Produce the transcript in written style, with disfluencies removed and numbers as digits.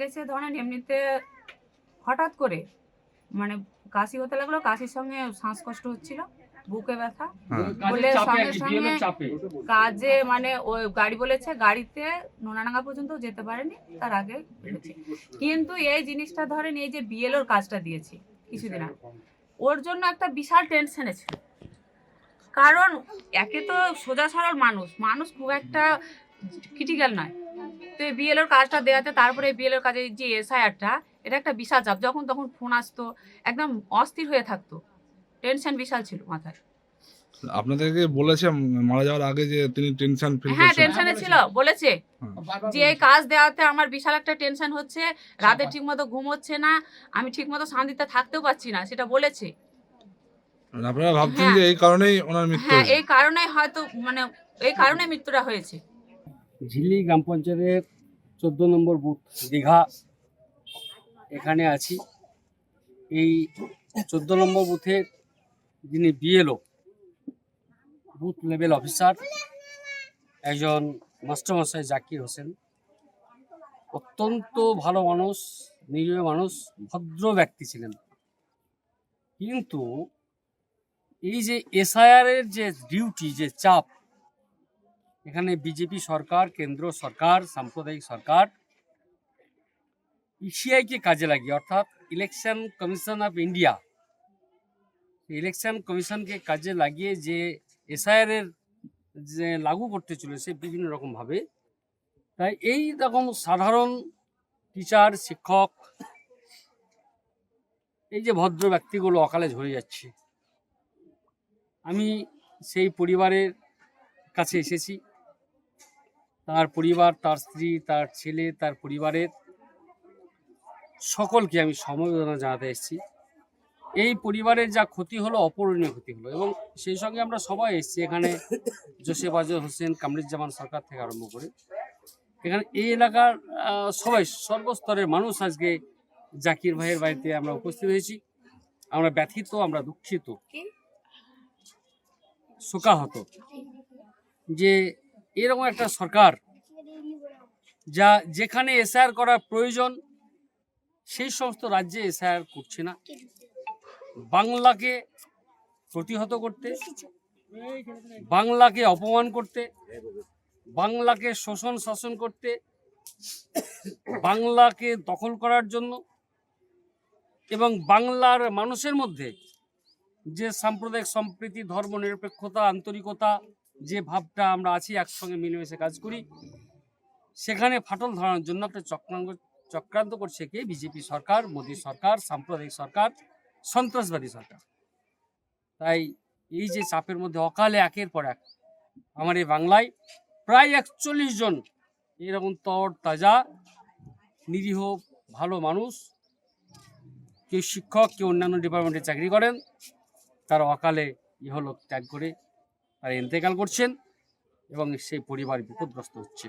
এসে ধরেন এমনিতে হঠাৎ করে মানে কাশি হতে লাগলো, কাশির সঙ্গে শ্বাসকষ্ট হচ্ছিল, বুকে ব্যথা বলে সঙ্গে সঙ্গে কাজে মানে ওই গাড়ি বলেছে, গাড়িতে নোনাডাঙ্গা পর্যন্ত যেতে পারেনি, তার আগে বলেছে। কিন্তু এই জিনিসটা ধরেন এই যে বিএলওর কাজটা দিয়েছি কিছুদিন আগে, ওর জন্য একটা বিশাল টেনশনে ছিল। কারণ একে তো সোজা সরল মানুষ খুব একটা ক্রিটিক্যাল নয়, তো এই বিএলওর কাজটা দেওয়াতে, তারপরে বিএলওর কাজে যে এসআইআরটা, এটা একটা বিশাল চাপ। যখন তখন ফোন আসতো, একদম অস্থির হয়ে থাকতো, টেনশন বিশাল ছিল মাথায়। আপনাদেরকে বলেছে মারা যাওয়ার আগে যে তিনি টেনশন ফিল হ্যাঁ, করছেন? টেনশনে ছিল, বলেছে যে এই কাজ দেওয়াতে আমার বিশাল একটা টেনশন হচ্ছে, রাতে ঠিকমতো ঘুম হচ্ছে না, আমি ঠিকমতো শান্তিতে থাকতেও পারছি না, সেটা বলেছে। আপনারা ভাবছেন যে এই কারণেই ওনার মৃত্যু হ্যাঁ, হয়েছে? এই কারণে হয়তো মানে এই কারণে মৃত্যুটা হয়েছে। ঝিলি গ্রাম পঞ্চায়েতের 14 নম্বর বুথ দীঘা, এখানে আছি। এই 14 নম্বর বুথের যিনি বিএলও বুথ লেভেল অফিসার, একজন মাস্টারমশাই জাকির হোসেন, অত্যন্ত ভালো মানুষ, নিরীহ মানুষ, ভদ্র ব্যক্তি ছিলেন। কিন্তু এই যে এসআইআরের যে ডিউটি, যে চাপ, এখানে বিজেপি সরকার, কেন্দ্র সরকার, সাম্প্রদায়িক সরকার ইসিআইকে কাজে লাগিয়ে, অর্থাৎ election commission of India, election কমিশনকে কাজে লাগিয়ে যে এসআইআরের যে লাগু করতে চলেছে বিভিন্ন রকমভাবে, তাই এই রকম সাধারণ টিচার, শিক্ষক, এই যে ভদ্র ব্যক্তিগুলো অকালে ঝরে যাচ্ছে। আমি সেই পরিবারের কাছে এসেছি, তার পরিবার, তার স্ত্রী, তার ছেলে, তার পরিবারের সকলকে আমি সমবেদনা জানাতে এসেছি। এই পরিবারের যা ক্ষতি হলো, অপূরণীয় ক্ষতি হলো, এবং সেই সঙ্গে আমরা সবাই এসেছি এখানে, জোসেফ আজর হোসেন, কামরুজ্জামান সরকার থেকে আরম্ভ করে এখানে এই এলাকার সবাই, সর্বস্তরের মানুষ আজকে জাকির ভাইয়ের বাড়িতে আমরা উপস্থিত হয়েছি। আমরা ব্যথিত, আমরা দুঃখিত, শোকাহত যে এরকম একটা সরকার, যা যেখানে এসআইআর করার প্রয়োজন সেই সমস্ত রাজ্যে এসআইআর করছে না। বাংলাকে প্রতিহত করতে, বাংলাকে অপমান করতে, বাংলাকে শোষণ শাসন করতে, বাংলাকে দখল করার জন্য, এবং বাংলার মানুষের মধ্যে যে সাম্প্রদায়িক সম্প্রীতি, ধর্ম নিরপেক্ষতা, আন্তরিকতা, যে ভাবটা আমরা আছি, একসঙ্গে মিলেমিশে কাজ করি, সেখানে ফাটল ধরানোর জন্য একটা চক্রান্ত করছে কে? বিজেপি সরকার, মোদী সরকার, সাম্প্রদায়িক সরকার, সন্ত্রাসবাদী সরকার। তাই এই যে চাপের মধ্যে অকালে একের পর এক আমার এই বাংলায় প্রায় 41 জন এরকম তর তাজা নিরীহ ভালো মানুষ, কেউ শিক্ষক, কেউ অন্যান্য ডিপার্টমেন্টে চাকরি করেন, তারা অকালে ইহলোক ত্যাগ করে তারা ইন্তেকাল করছেন, এবং সেই পরিবার বিপদগ্রস্ত হচ্ছে।